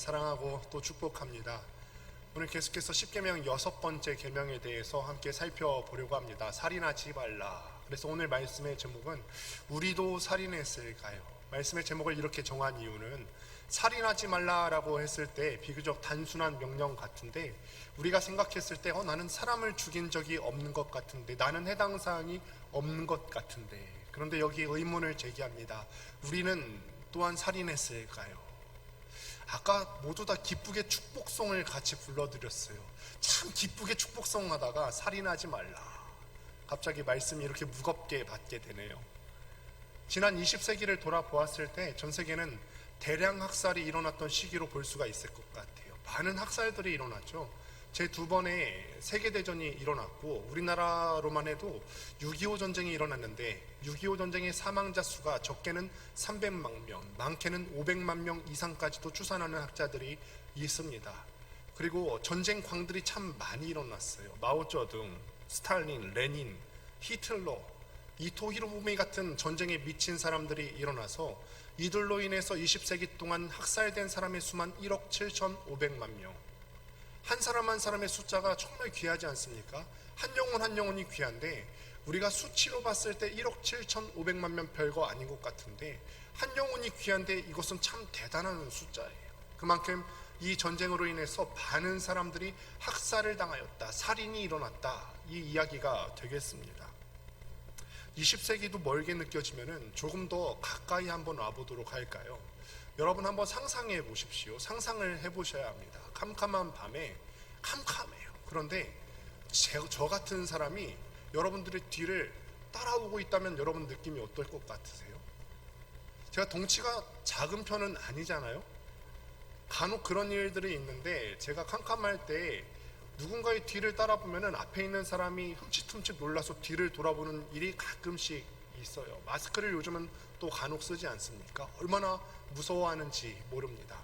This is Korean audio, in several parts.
사랑하고 또 축복합니다. 오늘 계속해서 십계명 6번째 계명에 대해서 함께 살펴보려고 합니다. 살인하지 말라. 그래서 오늘 말씀의 제목은 우리도 살인했을까요? 말씀의 제목을 이렇게 정한 이유는 살인하지 말라라고 했을 때 비교적 단순한 명령 같은데 우리가 생각했을 때 나는 사람을 죽인 적이 없는 것 같은데, 나는 해당 사항이 없는 것 같은데, 그런데 여기 의문을 제기합니다. 우리는 또한 살인했을까요? 아까 모두 다 기쁘게 축복송을 같이 불러드렸어요. 참 기쁘게 축복송 하다가 살인하지 말라, 갑자기 말씀이 이렇게 무겁게 받게 되네요. 지난 20세기를 돌아보았을 때 전 세계는 대량 학살이 일어났던 시기로 볼 수가 있을 것 같아요. 많은 학살들이 일어났죠. 제 2번의 세계대전이 일어났고, 우리나라로만 해도 6.25 전쟁이 일어났는데 6.25 전쟁의 사망자 수가 적게는 300만 명, 많게는 500만 명 이상까지도 추산하는 학자들이 있습니다. 그리고 전쟁 광들이 참 많이 일어났어요. 마오쩌둥, 스탈린, 레닌, 히틀러, 이토 히로부미 같은 전쟁에 미친 사람들이 일어나서 이들로 인해서 20세기 동안 학살된 사람의 수만 1억 7,500만 명. 한 사람 한 사람의 숫자가 정말 귀하지 않습니까? 한 영혼 한 영혼이 귀한데 우리가 수치로 봤을 때 1억 7,500만 명 별거 아닌 것 같은데 한 영혼이 귀한데 이것은 참 대단한 숫자예요. 그만큼 이 전쟁으로 인해서 많은 사람들이 학살을 당하였다, 살인이 일어났다, 이 이야기가 되겠습니다. 20세기도 멀게 느껴지면 조금 더 가까이 한번 와보도록 할까요? 여러분 한번 상상해 보십시오. 상상을 해보셔야 합니다. 캄캄한 밤에, 캄캄해요. 그런데 저 같은 사람이 여러분들의 뒤를 따라오고 있다면 여러분 느낌이 어떨 것 같으세요? 제가 덩치가 작은 편은 아니잖아요. 간혹 그런 일들이 있는데 제가 캄캄할 때 누군가의 뒤를 따라보면 앞에 있는 사람이 흠칫흠칫 놀라서 뒤를 돌아보는 일이 가끔씩 있어요. 마스크를 요즘은 또 간혹 쓰지 않습니까? 얼마나 무서워하는지 모릅니다.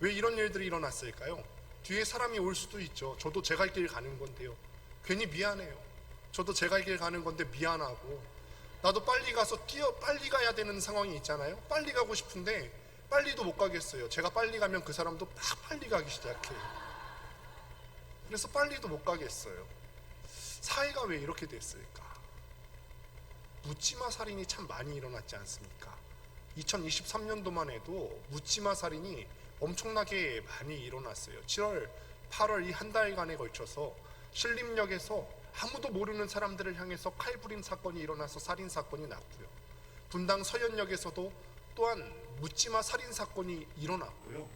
왜 이런 일들이 일어났을까요? 뒤에 사람이 올 수도 있죠. 저도 제 갈 길 가는 건데요, 괜히 미안해요. 저도 제 갈 길 가는 건데 미안하고, 나도 빨리 가서 빨리 가야 되는 상황이 있잖아요. 빨리 가고 싶은데 빨리도 못 가겠어요. 제가 빨리 가면 그 사람도 막 빨리 가기 시작해요. 그래서 빨리도 못 가겠어요. 사회가 왜 이렇게 됐을까? 묻지마 살인이 참 많이 일어났지 않습니까? 2023년도만 해도 묻지마 살인이 엄청나게 많이 일어났어요. 7월, 8월 이 한 달간에 걸쳐서 신림역에서 아무도 모르는 사람들을 향해서 칼부림 사건이 일어나서 살인 사건이 났고요. 분당 서현역에서도 또한 묻지마 살인 사건이 일어났고요.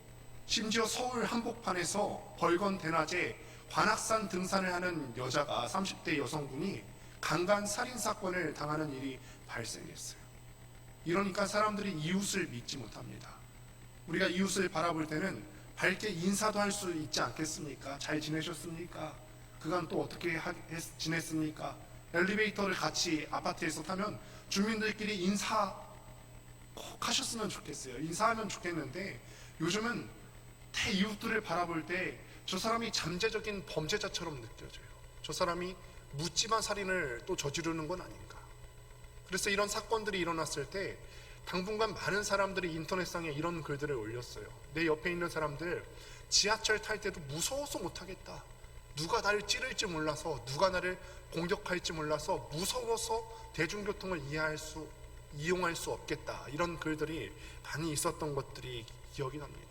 심지어 서울 한복판에서 벌건 대낮에 관악산 등산을 하는 여자가 30대 여성분이 강간 살인 사건을 당하는 일이 발생했어요. 이러니까 사람들이 이웃을 믿지 못합니다. 우리가 이웃을 바라볼 때는 밝게 인사도 할 수 있지 않겠습니까? 잘 지내셨습니까? 그간 또 어떻게 지냈습니까? 엘리베이터를 같이 아파트에서 타면 주민들끼리 인사 꼭 하셨으면 좋겠어요. 인사하면 좋겠는데 요즘은 이웃들을 바라볼 때 저 사람이 잠재적인 범죄자처럼 느껴져요. 저 사람이 묻지마 살인을 또 저지르는 건 아닌가. 그래서 이런 사건들이 일어났을 때 당분간 많은 사람들이 인터넷상에 이런 글들을 올렸어요. 내 옆에 있는 사람들 지하철 탈 때도 무서워서 못하겠다, 누가 나를 찌를지 몰라서, 누가 나를 공격할지 몰라서 무서워서 대중교통을 이용할 수 없겠다, 이런 글들이 많이 있었던 것들이 기억이 납니다.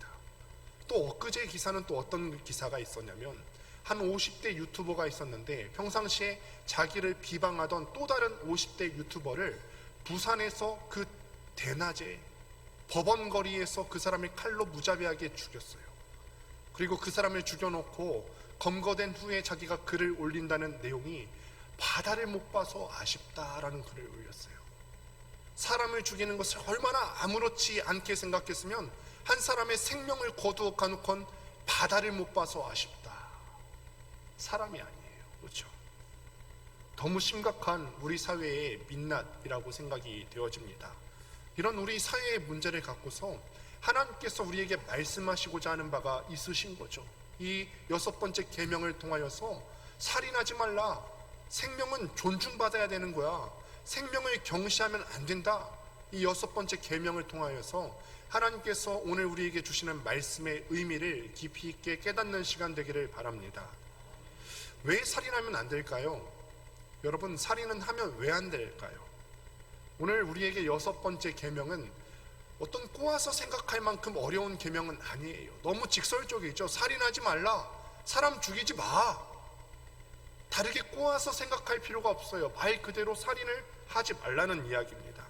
또 엊그제 기사는 또 어떤 기사가 있었냐면 한 50대 유튜버가 있었는데 평상시에 자기를 비방하던 또 다른 50대 유튜버를 부산에서 그 대낮에 법원 거리에서 그 사람을 칼로 무자비하게 죽였어요. 그리고 그 사람을 죽여놓고 검거된 후에 자기가 글을 올린다는 내용이 바다를 못 봐서 아쉽다라는 글을 올렸어요. 사람을 죽이는 것을 얼마나 아무렇지 않게 생각했으면 한 사람의 생명을 거두어 가놓건 바다를 못 봐서 아쉽다. 사람이 아니에요. 그렇죠? 너무 심각한 우리 사회의 민낯이라고 생각이 되어집니다. 이런 우리 사회의 문제를 갖고서 하나님께서 우리에게 말씀하시고자 하는 바가 있으신 거죠. 이 6번째 계명을 통하여서 살인하지 말라, 생명은 존중받아야 되는 거야, 생명을 경시하면 안 된다, 이 6번째 계명을 통하여서 하나님께서 오늘 우리에게 주시는 말씀의 의미를 깊이 있게 깨닫는 시간 되기를 바랍니다. 왜 살인하면 안 될까요? 여러분, 살인은 하면 왜 안 될까요? 오늘 우리에게 6번째 계명은 어떤 꼬아서 생각할 만큼 어려운 계명은 아니에요. 너무 직설적이죠. 살인하지 말라, 사람 죽이지 마. 다르게 꼬아서 생각할 필요가 없어요. 말 그대로 살인을 하지 말라는 이야기입니다.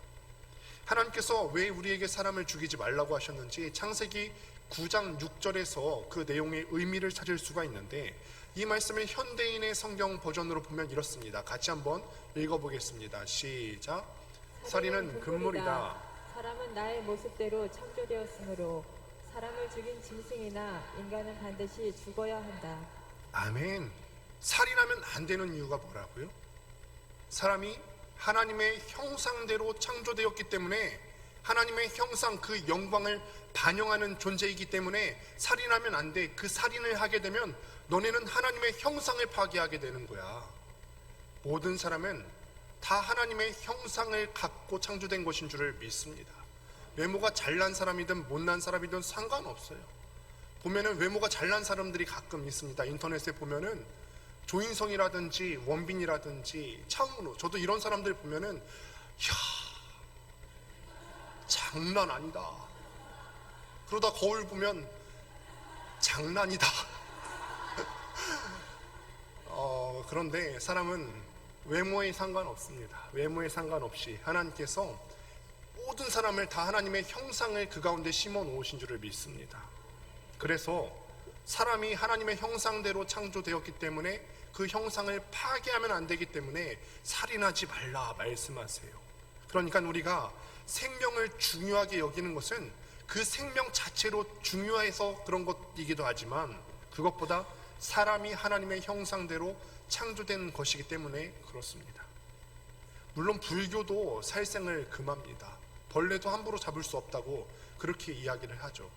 하나님께서 왜 우리에게 사람을 죽이지 말라고 하셨는지 창세기 9장 6절에서 그 내용의 의미를 찾을 수가 있는데, 이 말씀을 현대인의 성경 버전으로 보면 이렇습니다. 같이 한번 읽어보겠습니다. 시작. 살인은 금물이다. 사람은 나의 모습대로 창조되었으므로 사람을 죽인 짐승이나 인간은 반드시 죽어야 한다. 아멘. 살인하면 안 되는 이유가 뭐라고요? 사람이 하나님의 형상대로 창조되었기 때문에, 하나님의 형상, 그 영광을 반영하는 존재이기 때문에 살인하면 안 돼. 그 살인을 하게 되면 너네는 하나님의 형상을 파괴하게 되는 거야. 모든 사람은 다 하나님의 형상을 갖고 창조된 것인 줄을 믿습니다. 외모가 잘난 사람이든 못난 사람이든 상관없어요. 보면은 외모가 잘난 사람들이 가끔 있습니다. 인터넷에 보면은 조인성이라든지 원빈이라든지 차은우, 저도 이런 사람들 보면은 이야, 장난 아니다. 그러다 거울 보면 장난이다. 그런데 사람은 외모에 상관없습니다. 외모에 상관없이 하나님께서 모든 사람을 다 하나님의 형상을 그 가운데 심어 놓으신 줄을 믿습니다. 그래서 사람이 하나님의 형상대로 창조되었기 때문에 그 형상을 파괴하면 안 되기 때문에 살인하지 말라 말씀하세요. 그러니까 우리가 생명을 중요하게 여기는 것은 그 생명 자체로 중요해서 그런 것이기도 하지만, 그것보다 사람이 하나님의 형상대로 창조된 것이기 때문에 그렇습니다. 물론 불교도 살생을 금합니다. 벌레도 함부로 잡을 수 없다고 그렇게 이야기를 하죠.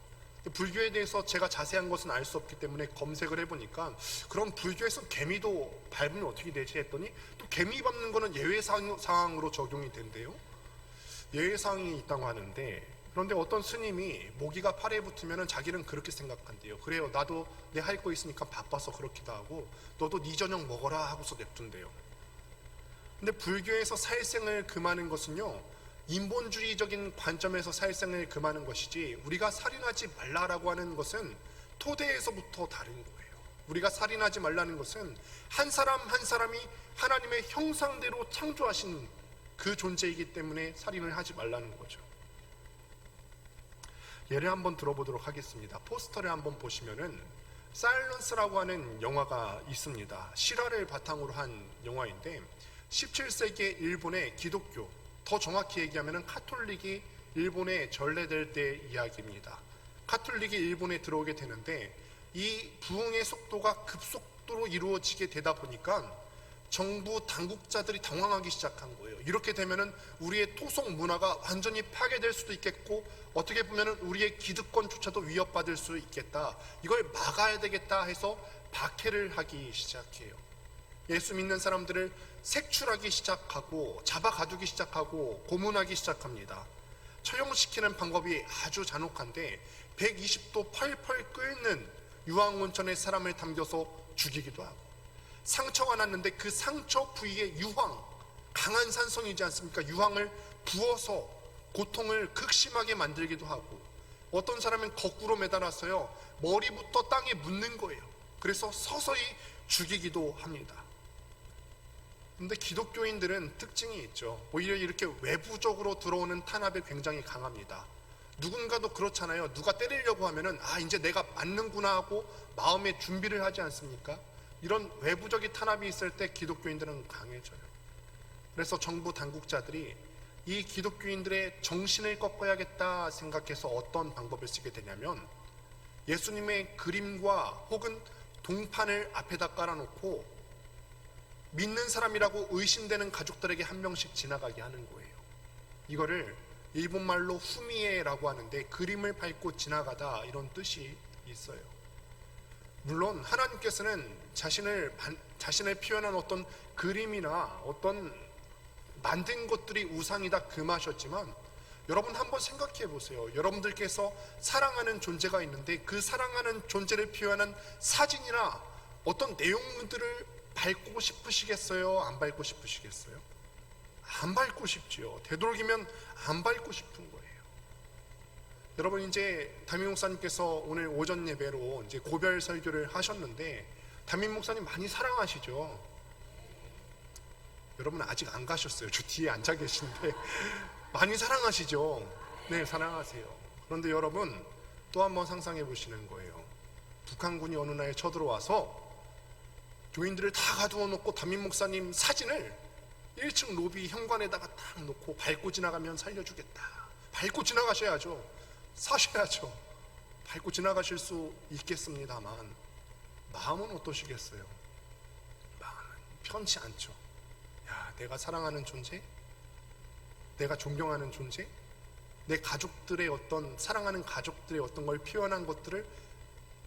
불교에 대해서 제가 자세한 것은 알 수 없기 때문에 검색을 해보니까, 그럼 불교에서 개미도 밟으면 어떻게 되지 했더니, 또 개미 밟는 거는 예외사항으로 적용이 된대요. 예외사항이 있다고 하는데, 그런데 어떤 스님이 모기가 팔에 붙으면 자기는 그렇게 생각한대요. 그래요, 나도 내 할 거 있으니까 바빠서 그렇기도 하고, 너도 네 저녁 먹어라 하고서 냅둔대요. 근데 불교에서 살생을 금하는 것은요, 인본주의적인 관점에서 살생을 금하는 것이지, 우리가 살인하지 말라라고 하는 것은 토대에서부터 다른 거예요. 우리가 살인하지 말라는 것은 한 사람 한 사람이 하나님의 형상대로 창조하신 그 존재이기 때문에 살인을 하지 말라는 거죠. 예를 한번 들어보도록 하겠습니다. 포스터를 한번 보시면은 사일런스라고 하는 영화가 있습니다. 실화를 바탕으로 한 영화인데, 17세기의 일본의 기독교, 더 정확히 얘기하면 카톨릭이 일본에 전래될 때 이야기입니다. 카톨릭이 일본에 들어오게 되는데, 이 부흥의 속도가 급속도로 이루어지게 되다 보니까 정부 당국자들이 당황하기 시작한 거예요. 이렇게 되면은 우리의 토속 문화가 완전히 파괴될 수도 있겠고, 어떻게 보면은 우리의 기득권조차도 위협받을 수 있겠다. 이걸 막아야 되겠다 해서 박해를 하기 시작해요. 예수 믿는 사람들을 색출하기 시작하고, 잡아가두기 시작하고, 고문하기 시작합니다. 처형시키는 방법이 아주 잔혹한데, 120도 펄펄 끓는 유황온천에 사람을 담겨서 죽이기도 하고, 상처가 났는데 그 상처 부위에 유황, 강한 산성이지 않습니까? 유황을 부어서 고통을 극심하게 만들기도 하고, 어떤 사람은 거꾸로 매달아서요, 머리부터 땅에 묻는 거예요. 그래서 서서히 죽이기도 합니다. 근데 기독교인들은 특징이 있죠. 오히려 이렇게 외부적으로 들어오는 탄압에 굉장히 강합니다. 누군가도 그렇잖아요. 누가 때리려고 하면은 이제 내가 맞는구나 하고 마음의 준비를 하지 않습니까? 이런 외부적인 탄압이 있을 때 기독교인들은 강해져요. 그래서 정부 당국자들이 이 기독교인들의 정신을 꺾어야겠다 생각해서 어떤 방법을 쓰게 되냐면, 예수님의 그림과 혹은 동판을 앞에다 깔아놓고 믿는 사람이라고 의심되는 가족들에게 한 명씩 지나가게 하는 거예요. 이거를 일본말로 후미에라고 하는데, 그림을 밟고 지나가다 이런 뜻이 있어요. 물론 하나님께서는 자신을 표현한 어떤 그림이나 어떤 만든 것들이 우상이다 금하셨지만, 여러분 한번 생각해 보세요. 여러분들께서 사랑하는 존재가 있는데 그 사랑하는 존재를 표현한 사진이나 어떤 내용들을 밟고 싶으시겠어요? 안 밟고 싶으시겠어요? 안 밟고 싶지요. 되도록이면 안 밟고 싶은 거예요. 여러분, 이제 담임 목사님께서 오늘 오전 예배로 이제 고별 설교를 하셨는데 담임 목사님 많이 사랑하시죠? 여러분 아직 안 가셨어요. 저 뒤에 앉아 계신데 많이 사랑하시죠? 네, 사랑하세요. 그런데 여러분 또 한번 상상해 보시는 거예요. 북한군이 어느 날 쳐들어와서 교인들을 다 가두어 놓고 담임 목사님 사진을 1층 로비 현관에다가 딱 놓고 밟고 지나가면 살려주겠다. 밟고 지나가셔야죠. 사셔야죠. 밟고 지나가실 수 있겠습니다만 마음은 어떠시겠어요? 마음은 편치 않죠. 야, 내가 사랑하는 존재? 내가 존경하는 존재? 내 가족들의 어떤 사랑하는 가족들의 어떤 걸 표현한 것들을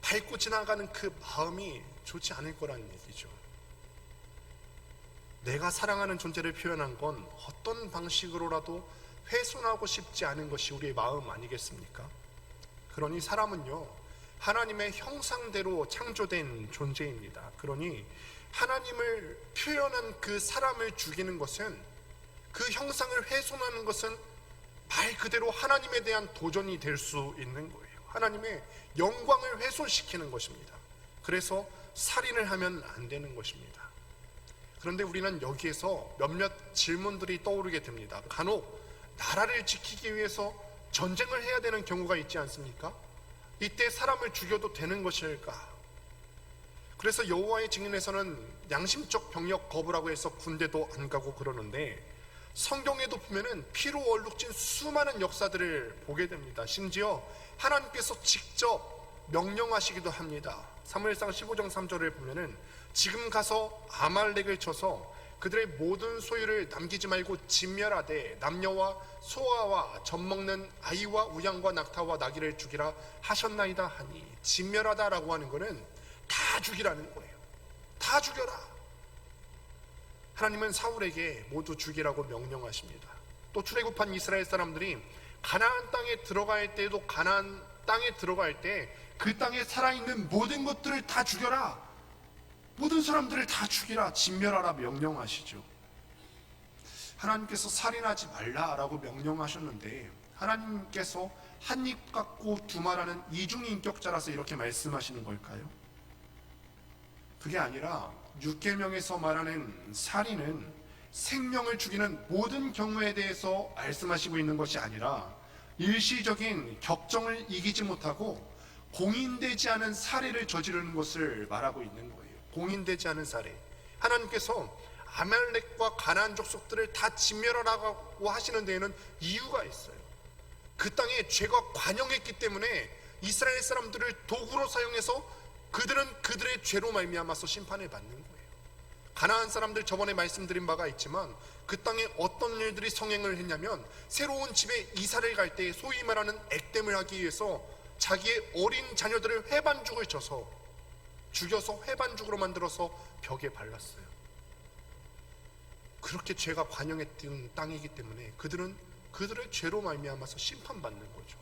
밟고 지나가는 그 마음이 좋지 않을 거라는 얘기죠. 내가 사랑하는 존재를 표현한 건 어떤 방식으로라도 훼손하고 싶지 않은 것이 우리의 마음 아니겠습니까? 그러니 사람은요, 하나님의 형상대로 창조된 존재입니다. 그러니 하나님을 표현한 그 사람을 죽이는 것은, 그 형상을 훼손하는 것은 말 그대로 하나님에 대한 도전이 될 수 있는 거예요. 하나님의 영광을 훼손시키는 것입니다. 그래서 살인을 하면 안 되는 것입니다. 그런데 우리는 여기에서 몇몇 질문들이 떠오르게 됩니다. 간혹 나라를 지키기 위해서 전쟁을 해야 되는 경우가 있지 않습니까? 이때 사람을 죽여도 되는 것일까? 그래서 여호와의 증인에서는 양심적 병력 거부라고 해서 군대도 안 가고 그러는데, 성경에도 보면은 피로 얼룩진 수많은 역사들을 보게 됩니다. 심지어 하나님께서 직접 명령하시기도 합니다. 사무엘상 15장 3절을 보면은 지금 가서 아말렉을 쳐서 그들의 모든 소유를 남기지 말고 진멸하되 남녀와 소아와 젖먹는 아이와 우양과 낙타와 나귀를 죽이라 하셨나이다 하니, 진멸하다라고 하는 것은 다 죽이라는 거예요. 다 죽여라. 하나님은 사울에게 모두 죽이라고 명령하십니다. 또 출애굽한 이스라엘 사람들이 가나안 땅에 들어갈 때도 가나안 땅에 들어갈 때 그 땅에 살아있는 모든 것들을 다 죽여라, 모든 사람들을 다 죽이라, 진멸하라 명령하시죠. 하나님께서 살인하지 말라라고 명령하셨는데 하나님께서 한 입 갖고 두 말하는 이중인격자라서 이렇게 말씀하시는 걸까요? 그게 아니라 6계명에서 말하는 살인은 생명을 죽이는 모든 경우에 대해서 말씀하시고 있는 것이 아니라 일시적인 격정을 이기지 못하고 공인되지 않은 살해를 저지르는 것을 말하고 있는 거예요. 공인되지 않은 살해. 하나님께서 아말렉과 가나안 족속들을 다 진멸하라고 하시는 데에는 이유가 있어요. 그 땅에 죄가 관영했기 때문에 이스라엘 사람들을 도구로 사용해서 그들은 그들의 죄로 말미암아서 심판을 받는 거예요. 가나안 사람들, 저번에 말씀드린 바가 있지만 그 땅에 어떤 일들이 성행을 했냐면, 새로운 집에 이사를 갈 때 소위 말하는 액땜을 하기 위해서 자기의 어린 자녀들을 회반죽을 쳐서 죽여서 회반죽으로 만들어서 벽에 발랐어요. 그렇게 죄가 관영했던 땅이기 때문에 그들은 그들의 죄로 말미암아서 심판받는 거죠.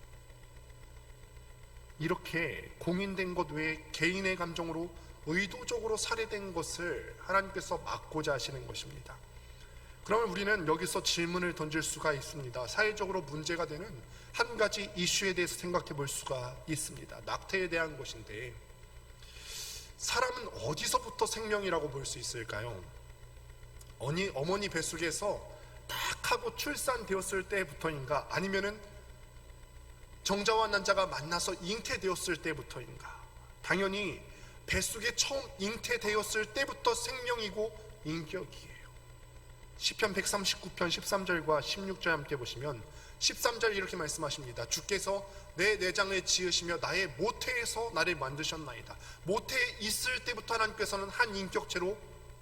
이렇게 공인된 것 외에 개인의 감정으로 의도적으로 살해된 것을 하나님께서 막고자 하시는 것입니다. 그러면 우리는 여기서 질문을 던질 수가 있습니다. 사회적으로 문제가 되는 한 가지 이슈에 대해서 생각해 볼 수가 있습니다. 낙태에 대한 것인데, 사람은 어디서부터 생명이라고 볼 수 있을까요? 어머니 뱃속에서 딱 하고 출산되었을 때부터인가, 아니면은 정자와 난자가 만나서 잉태되었을 때부터인가? 당연히 뱃속에 처음 잉태되었을 때부터 생명이고 인격이에요. 시편 139편 13절과 16절 함께 보시면 13절 이렇게 말씀하십니다. 주께서 내 내장을 지으시며 나의 모태에서 나를 만드셨나이다. 모태에 있을 때부터 하나님께서는 한 인격체로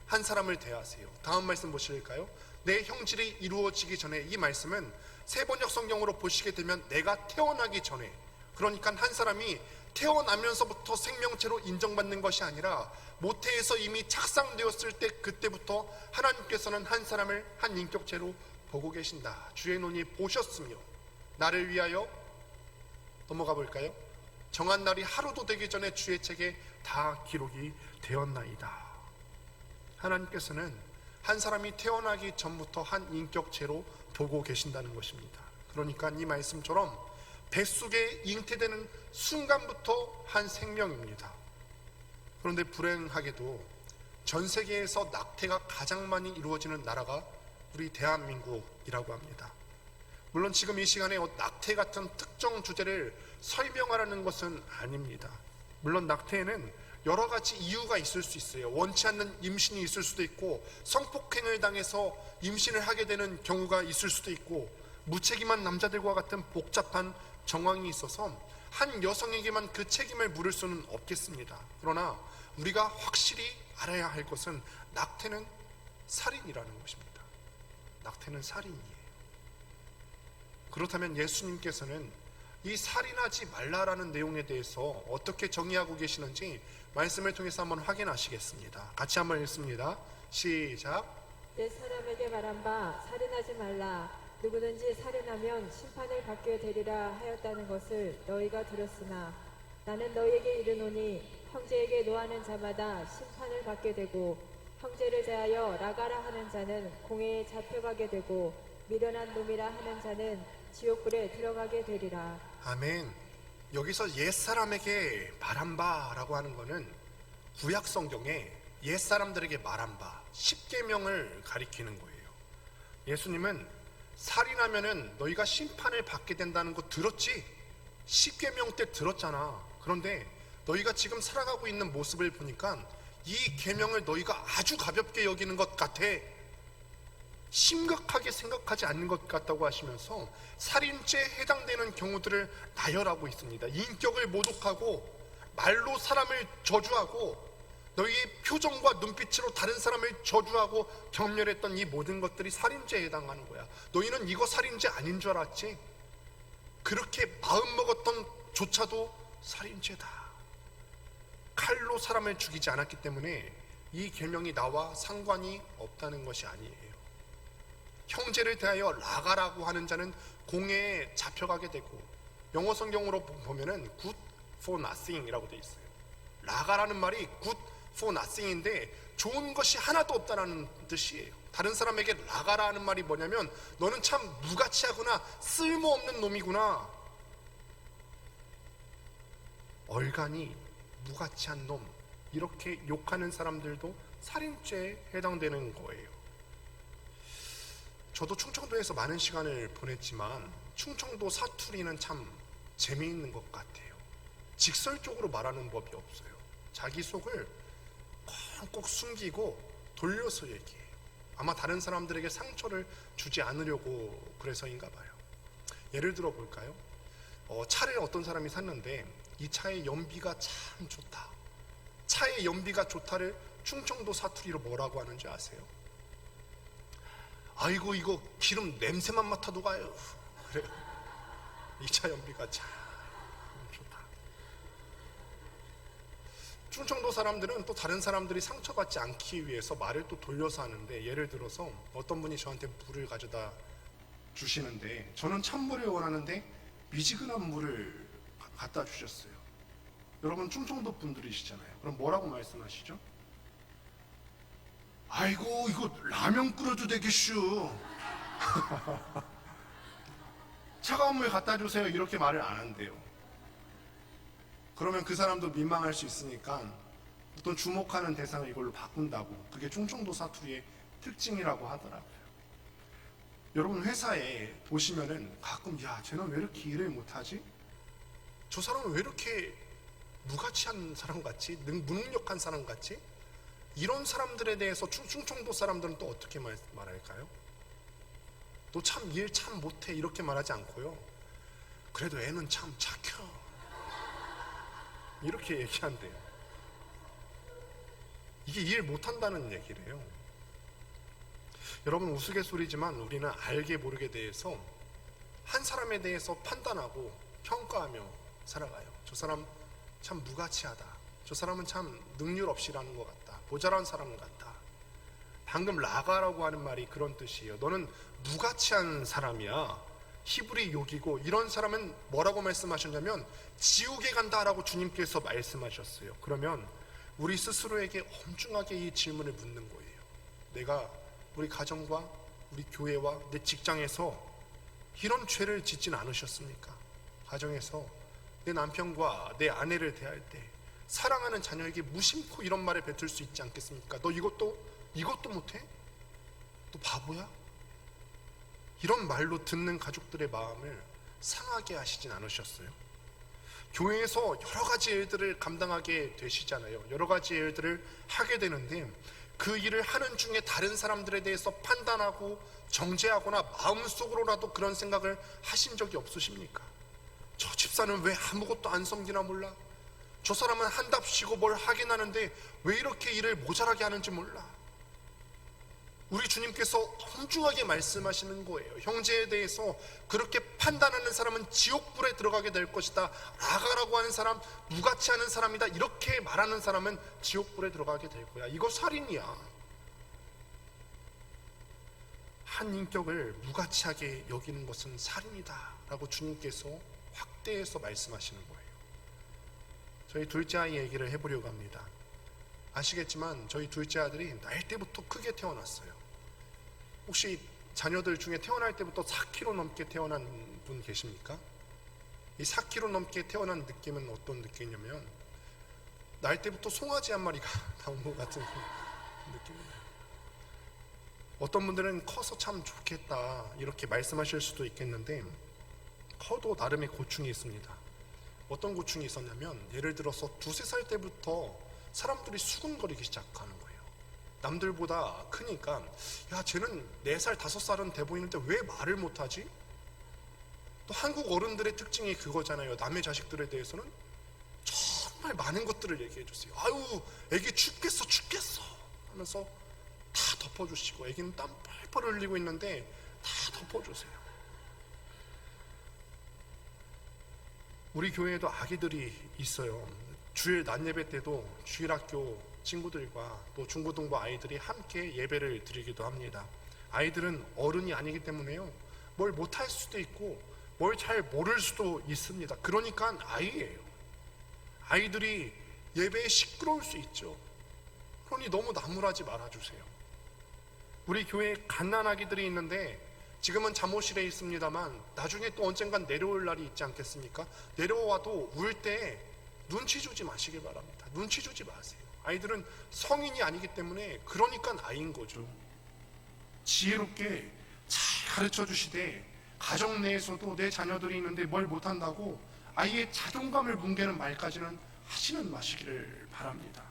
한 사람을 대하세요. 다음 말씀 보실까요? 내 형질이 이루어지기 전에, 이 말씀은 세번역 성경으로 보시게 되면 내가 태어나기 전에, 그러니까 한 사람이 태어나면서부터 생명체로 인정받는 것이 아니라 모태에서 이미 착상되었을 때, 그때부터 하나님께서는 한 사람을 한 인격체로 보고 계신다. 주의 눈이 보셨으며 나를 위하여 넘어가 볼까요? 정한 날이 하루도 되기 전에 주의 책에 다 기록이 되었나이다. 하나님께서는 한 사람이 태어나기 전부터 한 인격체로 보고 계신다는 것입니다. 그러니까 이 말씀처럼 뱃속에 잉태되는 순간부터 한 생명입니다. 그런데 불행하게도 전 세계에서 낙태가 가장 많이 이루어지는 나라가 우리 대한민국이라고 합니다. 물론 지금 이 시간에 낙태 같은 특정 주제를 설명하라는 것은 아닙니다. 물론 낙태에는 여러 가지 이유가 있을 수 있어요. 원치 않는 임신이 있을 수도 있고, 성폭행을 당해서 임신을 하게 되는 경우가 있을 수도 있고, 무책임한 남자들과 같은 복잡한 정황이 있어서 한 여성에게만 그 책임을 물을 수는 없겠습니다. 그러나 우리가 확실히 알아야 할 것은 낙태는 살인이라는 것입니다. 낙태는 살인이에요. 그렇다면 예수님께서는 이 살인하지 말라라는 내용에 대해서 어떻게 정의하고 계시는지 말씀을 통해서 한번 확인하시겠습니다. 같이 한번 읽습니다. 시작. 내 사람에게 말한 바 살인하지 말라. 누구든지 살인하면 심판을 받게 되리라 하였다는 것을 너희가 들었으나 나는 너희에게 이르노니 형제에게 노하는 자마다 심판을 받게 되고 형제를 대하여 나가라 하는 자는 공회에 잡혀가게 되고 미련한 놈이라 하는 자는 지옥불에 들어가게 되리라. 아멘. 여기서 옛사람에게 말한 바라고 하는 것은 구약 성경에 옛사람들에게 말한 바 10계명을 가리키는 거예요. 예수님은 살인하면은 너희가 심판을 받게 된다는 거 들었지? 10계명 때 들었잖아. 그런데 너희가 지금 살아가고 있는 모습을 보니까 이 계명을 너희가 아주 가볍게 여기는 것 같아. 심각하게 생각하지 않는 것 같다고 하시면서 살인죄에 해당되는 경우들을 나열하고 있습니다. 인격을 모독하고 말로 사람을 저주하고 너희의 표정과 눈빛으로 다른 사람을 저주하고 경멸했던 이 모든 것들이 살인죄에 해당하는 거야. 너희는 이거 살인죄 아닌 줄 알았지? 그렇게 마음먹었던 조차도 살인죄다. 칼로 사람을 죽이지 않았기 때문에 이 계명이 나와 상관이 없다는 것이 아니에요. 형제를 대하여 라가라고 하는 자는 공회에 잡혀가게 되고, 영어 성경으로 보면은 good for nothing이라고 되어 있어요. 라가라는 말이 good for nothing인데 좋은 것이 하나도 없다라는 뜻이에요. 다른 사람에게 라가라는 말이 뭐냐면 너는 참 무가치하구나, 쓸모없는 놈이구나, 얼간이 무가치한 놈, 이렇게 욕하는 사람들도 살인죄에 해당되는 거예요. 저도 충청도에서 많은 시간을 보냈지만 충청도 사투리는 참 재미있는 것 같아요. 직설적으로 말하는 법이 없어요. 자기 속을 꼭꼭 숨기고 돌려서 얘기해요. 아마 다른 사람들에게 상처를 주지 않으려고 그래서인가 봐요. 예를 들어 볼까요? 차를 어떤 사람이 샀는데 이 차의 연비가 참 좋다. 차의 연비가 좋다를 충청도 사투리로 뭐라고 하는지 아세요? 아이고 이거 기름 냄새만 맡아도 가요. 그래. 이 차 연비가 참 좋다. 충청도 사람들은 또 다른 사람들이 상처받지 않기 위해서 말을 또 돌려서 하는데, 예를 들어서 어떤 분이 저한테 물을 가져다 주시는데 저는 찬물을 원하는데 미지근한 물을 갖다 주셨어요. 여러분 충청도 분들이시잖아요. 그럼 뭐라고 말씀하시죠? 아이고 이거 라면 끓여도 되겠슈. 차가운 물 갖다 주세요, 이렇게 말을 안 한대요. 그러면 그 사람도 민망할 수 있으니까 어떤 주목하는 대상을 이걸로 바꾼다고. 그게 충청도 사투리의 특징이라고 하더라고요. 여러분 회사에 보시면은 가끔 야 쟤는 왜 이렇게 일을 못하지? 저 사람은 왜 이렇게 무가치한 사람 같지? 무능력한 사람 같지? 이런 사람들에 대해서 충청도 사람들은 또 어떻게 말할까요? 너 참 일 참 못해, 이렇게 말하지 않고요. 그래도 애는 참 착해, 이렇게 얘기한대요. 이게 일 못한다는 얘기래요. 여러분 우스갯소리지만 우리는 알게 모르게 대해서 한 사람에 대해서 판단하고 평가하며 살아가요. 저 사람 참 무가치하다, 저 사람은 참 능률 없이라는 것 같다, 모자란 사람 같다. 방금 라가라고 하는 말이 그런 뜻이에요. 너는 무가치한 사람이야, 히브리 욕이고 이런 사람은 뭐라고 말씀하셨냐면 지옥에 간다라고 주님께서 말씀하셨어요. 그러면 우리 스스로에게 엄중하게 이 질문을 묻는 거예요. 내가 우리 가정과 우리 교회와 내 직장에서 이런 죄를 짓진 않으셨습니까? 가정에서 내 남편과 내 아내를 대할 때 사랑하는 자녀에게 무심코 이런 말을 뱉을 수 있지 않겠습니까? 너 이것도 못해? 너 바보야? 이런 말로 듣는 가족들의 마음을 상하게 하시진 않으셨어요? 교회에서 여러 가지 일들을 감당하게 되시잖아요. 여러 가지 일들을 하게 되는데 그 일을 하는 중에 다른 사람들에 대해서 판단하고 정죄하거나 마음속으로라도 그런 생각을 하신 적이 없으십니까? 저 집사는 왜 아무것도 안 섬기나 몰라? 저 사람은 한답시고 뭘 하긴 하는데 왜 이렇게 일을 모자라게 하는지 몰라? 우리 주님께서 엄중하게 말씀하시는 거예요. 형제에 대해서 그렇게 판단하는 사람은 지옥불에 들어가게 될 것이다. 라가라고 하는 사람, 무가치 하는 사람이다. 이렇게 말하는 사람은 지옥불에 들어가게 될 거야. 이거 살인이야. 한 인격을 무가치하게 여기는 것은 살인이다 라고 주님께서 확대해서 말씀하시는 거예요. 저희 둘째 아이 얘기를 해보려고 합니다. 아시겠지만 저희 둘째 아들이 날 때부터 크게 태어났어요. 혹시 자녀들 중에 태어날 때부터 4kg 넘게 태어난 분 계십니까? 이 4kg 넘게 태어난 느낌은 어떤 느낌이냐면 날 때부터 송아지 한 마리가 나온 것 같은 느낌이에요. 어떤 분들은 커서 참 좋겠다 이렇게 말씀하실 수도 있겠는데 커도 나름의 고충이 있습니다. 어떤 고충이 있었냐면 예를 들어서 2-3살 때부터 사람들이 수군거리기 시작하는 거예요. 남들보다 크니까 야 쟤는 4살 5살은 돼 보이는데 왜 말을 못하지? 또 한국 어른들의 특징이 그거잖아요. 남의 자식들에 대해서는 정말 많은 것들을 얘기해 주세요. 아유 애기 죽겠어 하면서 다 덮어주시고 애기는 땀 펄펄 흘리고 있는데 다 덮어주세요. 우리 교회에도 아기들이 있어요. 주일 낮 예배 때도 주일학교 친구들과 또 중고등부 아이들이 함께 예배를 드리기도 합니다. 아이들은 어른이 아니기 때문에요. 뭘 못할 수도 있고 뭘 잘 모를 수도 있습니다. 그러니까 아이예요. 아이들이 예배에 시끄러울 수 있죠. 그러니 너무 나무라지 말아주세요. 우리 교회에 갓난아기들이 있는데 지금은 잠옷실에 있습니다만 나중에 또 언젠간 내려올 날이 있지 않겠습니까? 내려와도 울 때 눈치 주지 마시길 바랍니다. 눈치 주지 마세요. 아이들은 성인이 아니기 때문에 그러니까 아이인 거죠. 지혜롭게 잘 가르쳐 주시되 가정 내에서도 내 자녀들이 있는데 뭘 못한다고 아이의 자존감을 뭉개는 말까지는 하시는 마시기를 바랍니다.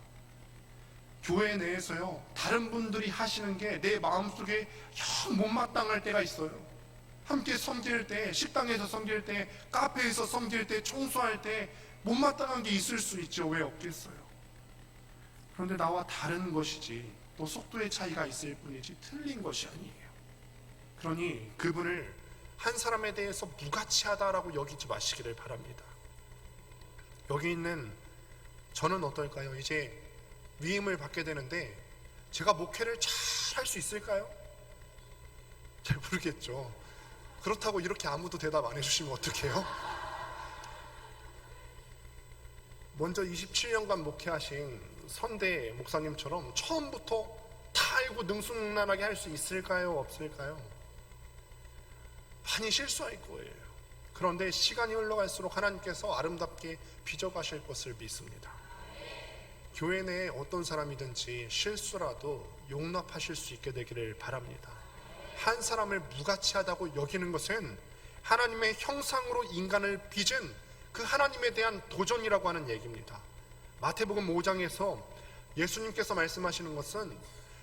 교회 내에서요 다른 분들이 하시는 게 내 마음속에 영 못마땅할 때가 있어요. 함께 섬길 때, 식당에서 섬길 때, 카페에서 섬길 때, 청소할 때 못마땅한 게 있을 수 있죠. 왜 없겠어요? 그런데 나와 다른 것이지 또 속도의 차이가 있을 뿐이지 틀린 것이 아니에요. 그러니 그분을 한 사람에 대해서 무가치하다라고 여기지 마시기를 바랍니다. 여기 있는 저는 어떨까요? 이제 위임을 받게 되는데 제가 목회를 잘 할 수 있을까요? 잘 모르겠죠. 그렇다고 이렇게 아무도 대답 안 해주시면 어떡해요? 먼저 27년간 목회하신 선대 목사님처럼 처음부터 다 알고 능수능란하게 할 수 있을까요? 없을까요? 많이 실수할 거예요. 그런데 시간이 흘러갈수록 하나님께서 아름답게 빚어가실 것을 믿습니다. 교회 내에 어떤 사람이든지 실수라도 용납하실 수 있게 되기를 바랍니다. 한 사람을 무가치하다고 여기는 것은 하나님의 형상으로 인간을 빚은 그 하나님에 대한 도전이라고 하는 얘기입니다. 마태복음 5장에서 예수님께서 말씀하시는 것은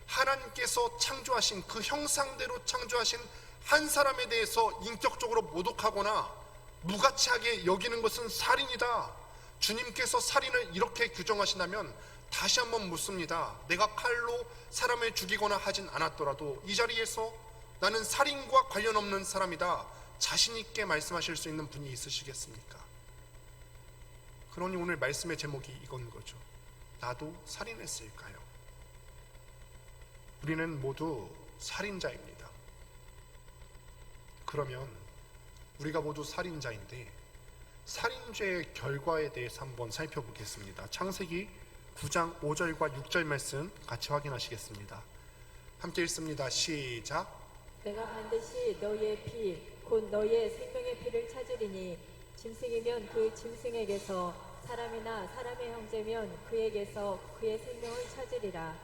하나님께서 창조하신 그 형상대로 창조하신 한 사람에 대해서 인격적으로 모독하거나 무가치하게 여기는 것은 살인이다. 주님께서 살인을 이렇게 규정하신다면 다시 한번 묻습니다. 내가 칼로 사람을 죽이거나 하진 않았더라도 이 자리에서 나는 살인과 관련 없는 사람이다. 자신 있게 말씀하실 수 있는 분이 있으시겠습니까? 그러니 오늘 말씀의 제목이 이건 거죠. 나도 살인했을까요? 우리는 모두 살인자입니다. 그러면 우리가 모두 살인자인데 살인죄의 결과에 대해서 한번 살펴보겠습니다. 창세기 9장 5절과 6절 말씀 같이 확인하시겠습니다. 함께 읽습니다. 시작. 내가 반드시 너희의 피, 곧 너희의 생명의 피를 찾으리니 짐승이면 그 짐승에게서, 사람이나 사람의 형제면 그에게서 그의 생명을 찾으리라.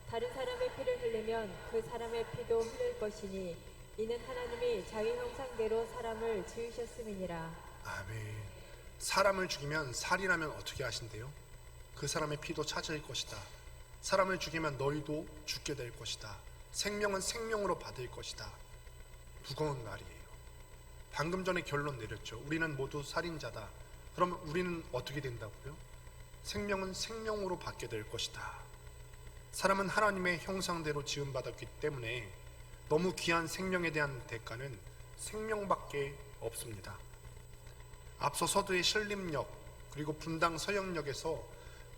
다른 사람의 피를 흘리면 그 사람의 피도 흘릴 것이니 이는 하나님이 자기 형상대로 사람을 지으셨음이니라. 아멘. 사람을 죽이면 살인하면 어떻게 하신대요? 그 사람의 피도 찾을 것이다. 사람을 죽이면 너희도 죽게 될 것이다. 생명은 생명으로 받을 것이다. 무거운 말이에요. 방금 전에 결론 내렸죠. 우리는 모두 살인자다. 그러면 우리는 어떻게 된다고요? 생명은 생명으로 받게 될 것이다. 사람은 하나님의 형상대로 지음받았기 때문에 너무 귀한 생명에 대한 대가는 생명밖에 없습니다. 앞서 서두의 신림역 그리고 분당 서영역에서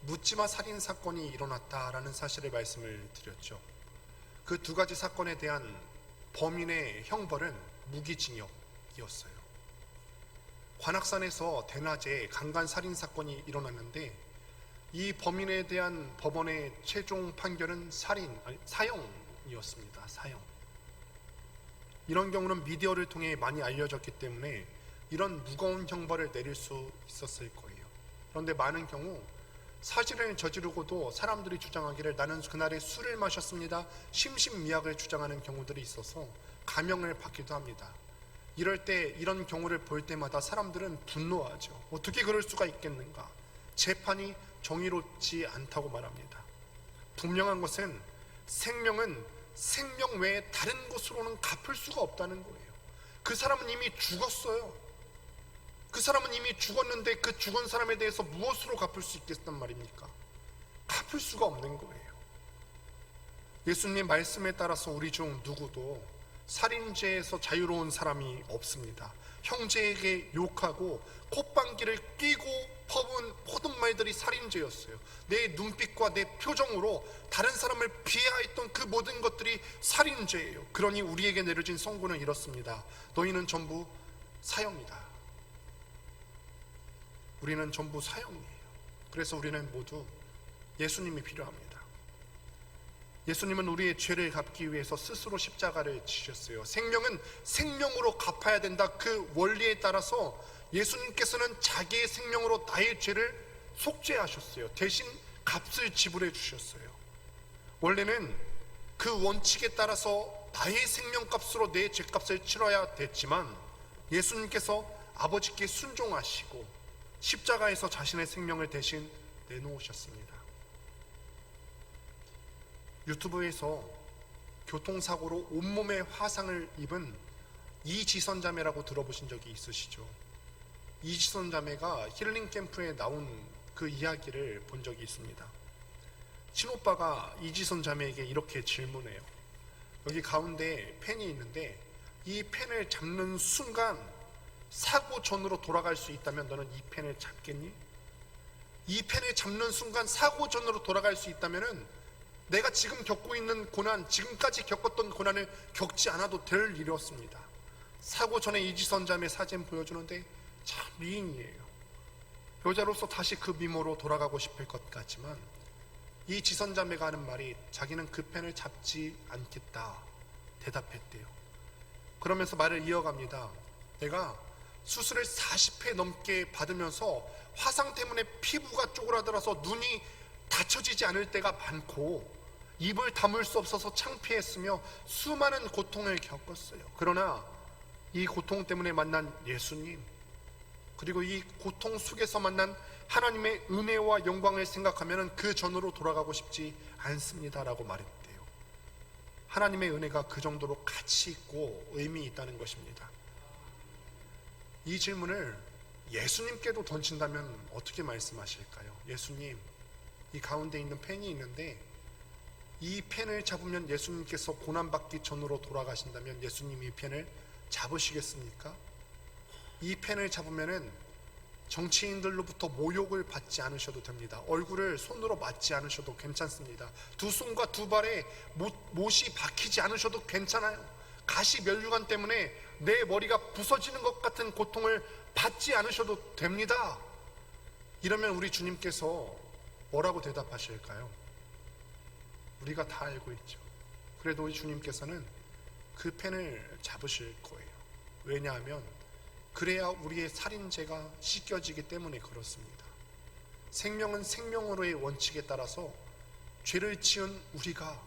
묻지마 살인 사건이 일어났다라는 사실을 말씀을 드렸죠. 그 두 가지 사건에 대한 범인의 형벌은 무기징역이었어요. 관악산에서 대낮에 강간 살인 사건이 일어났는데 이 범인에 대한 법원의 최종 판결은 사형이었습니다. 사형. 이런 경우는 미디어를 통해 많이 알려졌기 때문에 이런 무거운 형벌을 내릴 수 있었을 거예요. 그런데 많은 경우 사실을 저지르고도 사람들이 주장하기를 나는 그날에 술을 마셨습니다, 심신미약을 주장하는 경우들이 있어서 감형을 받기도 합니다. 이럴 때 이런 경우를 볼 때마다 사람들은 분노하죠. 어떻게 그럴 수가 있겠는가? 재판이 정의롭지 않다고 말합니다. 분명한 것은 생명은 생명 외에 다른 것으로는 갚을 수가 없다는 거예요. 그 사람은 이미 죽었어요. 그 사람은 이미 죽었는데 그 죽은 사람에 대해서 무엇으로 갚을 수 있겠단 말입니까? 갚을 수가 없는 거예요. 예수님 말씀에 따라서 우리 중 누구도 살인죄에서 자유로운 사람이 없습니다. 형제에게 욕하고 콧방귀를 뀌고 퍼부은 모든 말들이 살인죄였어요. 내 눈빛과 내 표정으로 다른 사람을 비하했던 그 모든 것들이 살인죄예요. 그러니 우리에게 내려진 선고는 이렇습니다. 너희는 전부 사형이다. 우리는 전부 사형이에요. 그래서 우리는 모두 예수님이 필요합니다. 예수님은 우리의 죄를 갚기 위해서 스스로 십자가를 지셨어요. 생명은 생명으로 갚아야 된다. 그 원리에 따라서 예수님께서는 자기의 생명으로 나의 죄를 속죄하셨어요. 대신 값을 지불해 주셨어요. 원래는 그 원칙에 따라서 나의 생명값으로 내 죄값을 치러야 됐지만 예수님께서 아버지께 순종하시고 십자가에서 자신의 생명을 대신 내놓으셨습니다. 유튜브에서 교통사고로 온몸에 화상을 입은 이지선 자매라고 들어보신 적이 있으시죠? 이지선 자매가 힐링 캠프에 나온 그 이야기를 본 적이 있습니다. 친오빠가 이지선 자매에게 이렇게 질문해요. 여기 가운데 펜이 있는데 이 펜을 잡는 순간 사고 전으로 돌아갈 수 있다면 너는 이 펜을 잡겠니? 이 펜을 잡는 순간 사고 전으로 돌아갈 수 있다면 내가 지금 겪고 있는 고난, 지금까지 겪었던 고난을 겪지 않아도 될 일이었습니다. 사고 전에 이지선 자매 사진 보여주는데 참 미인이에요. 여자로서 다시 그 미모로 돌아가고 싶을 것 같지만 이 지선 자매가 하는 말이 자기는 그 펜을 잡지 않겠다 대답했대요. 그러면서 말을 이어갑니다. 내가 수술을 40회 넘게 받으면서 화상 때문에 피부가 쪼그라들어서 눈이 닫혀지지 않을 때가 많고 입을 다물 수 없어서 창피했으며 수많은 고통을 겪었어요. 그러나 이 고통 때문에 만난 예수님, 그리고 이 고통 속에서 만난 하나님의 은혜와 영광을 생각하면 그 전으로 돌아가고 싶지 않습니다라고 말했대요. 하나님의 은혜가 그 정도로 가치 있고 의미 있다는 것입니다. 이 질문을 예수님께도 던진다면 어떻게 말씀하실까요? 예수님, 이 가운데 있는 펜이 있는데 이 펜을 잡으면 예수님께서 고난받기 전으로 돌아가신다면 예수님 이 펜을 잡으시겠습니까? 이 펜을 잡으면은 정치인들로부터 모욕을 받지 않으셔도 됩니다. 얼굴을 손으로 맞지 않으셔도 괜찮습니다. 두 손과 두 발에 못이 박히지 않으셔도 괜찮아요. 가시 면류관 때문에 내 머리가 부서지는 것 같은 고통을 받지 않으셔도 됩니다. 이러면 우리 주님께서 뭐라고 대답하실까요? 우리가 다 알고 있죠. 그래도 우리 주님께서는 그 펜을 잡으실 거예요. 왜냐하면 그래야 우리의 살인죄가 씻겨지기 때문에 그렇습니다. 생명은 생명으로의 원칙에 따라서 죄를 지은 우리가,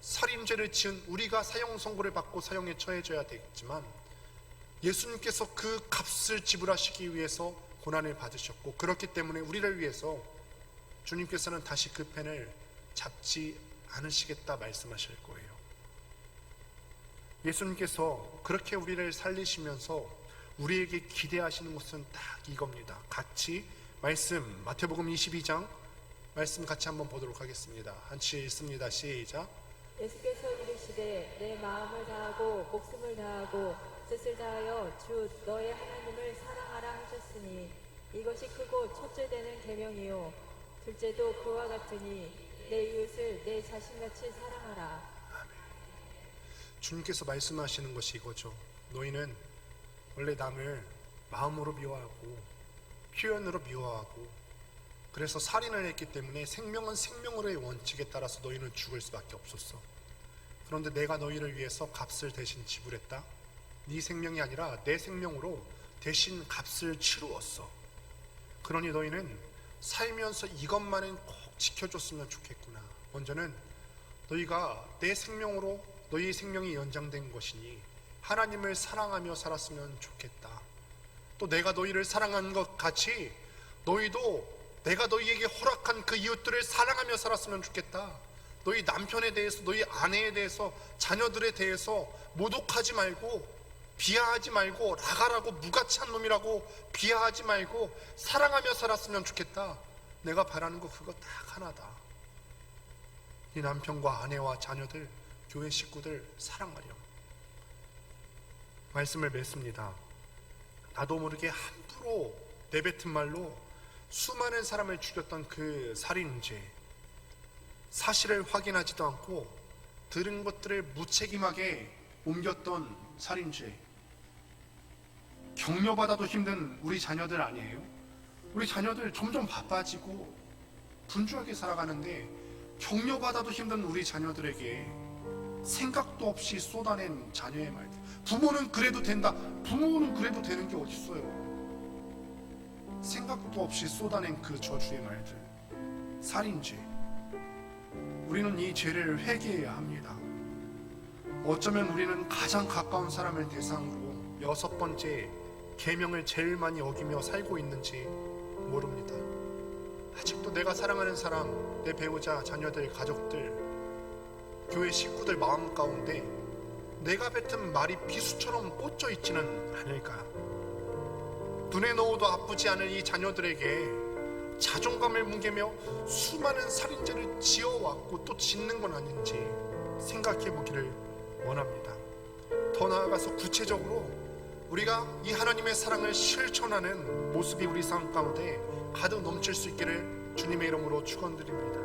살인죄를 지은 우리가 사형 선고를 받고 사형에 처해져야 되겠지만, 예수님께서 그 값을 지불하시기 위해서 고난을 받으셨고, 그렇기 때문에 우리를 위해서 주님께서는 다시 그 펜을 잡지 않으시겠다 말씀하실 거예요. 예수님께서 그렇게 우리를 살리시면서 우리에게 기대하시는 것은 딱 이겁니다. 같이 말씀, 마태복음 22장 말씀 같이 한번 보도록 하겠습니다. 한치 읽습니다. 시작. 예수께서 이르시되 내 마음을 다하고 목숨을 다하고 뜻을 다하여 주 너의 하나님을 사랑하라 하셨으니 이것이 크고 첫째 되는 계명이요 둘째도 그와 같으니 내 이웃을 내 자신같이 사랑하라. 주님께서 말씀하시는 것이 이거죠. 너희는 원래 남을 마음으로 미워하고 표현으로 미워하고, 그래서 살인을 했기 때문에 생명은 생명으로의 원칙에 따라서 너희는 죽을 수밖에 없었어. 그런데 내가 너희를 위해서 값을 대신 지불했다. 네 생명이 아니라 내 생명으로 대신 값을 치루었어. 그러니 너희는 살면서 이것만은 꼭 지켜줬으면 좋겠구나. 먼저는 너희가 내 생명으로 너희의 생명이 연장된 것이니 하나님을 사랑하며 살았으면 좋겠다. 또 내가 너희를 사랑한 것 같이 너희도 내가 너희에게 허락한 그 이웃들을 사랑하며 살았으면 좋겠다. 너희 남편에 대해서, 너희 아내에 대해서, 자녀들에 대해서 모독하지 말고, 비하하지 말고, 라가라고 무가치한 놈이라고 비하하지 말고 사랑하며 살았으면 좋겠다. 내가 바라는 거 그거 딱 하나다. 이 남편과 아내와 자녀들, 교회 식구들 사랑하렴. 말씀을 맺습니다. 나도 모르게 함부로 내뱉은 말로 수많은 사람을 죽였던 그 살인죄, 사실을 확인하지도 않고 들은 것들을 무책임하게 옮겼던 살인죄, 격려받아도 힘든 우리 자녀들 아니에요? 우리 자녀들 점점 바빠지고 분주하게 살아가는데 격려받아도 힘든 우리 자녀들에게 생각도 없이 쏟아낸 자녀의 말들. 부모는 그래도 된다. 부모는 그래도 되는 게 어딨어요. 생각도 없이 쏟아낸 그 저주의 말들, 살인죄. 우리는 이 죄를 회개해야 합니다. 어쩌면 우리는 가장 가까운 사람을 대상으로 6번째 계명을 제일 많이 어기며 살고 있는지 모릅니다. 아직도 내가 사랑하는 사람, 내 배우자, 자녀들, 가족들, 교회 식구들 마음 가운데 내가 뱉은 말이 비수처럼 꽂혀 있지는 않을까? 눈에 넣어도 아프지 않은 이 자녀들에게 자존감을 뭉개며 수많은 살인죄를 지어왔고 또 짓는 건 아닌지 생각해 보기를 원합니다. 더 나아가서 구체적으로 우리가 이 하나님의 사랑을 실천하는 모습이 우리 삶 가운데 가득 넘칠 수 있기를 주님의 이름으로 축원드립니다.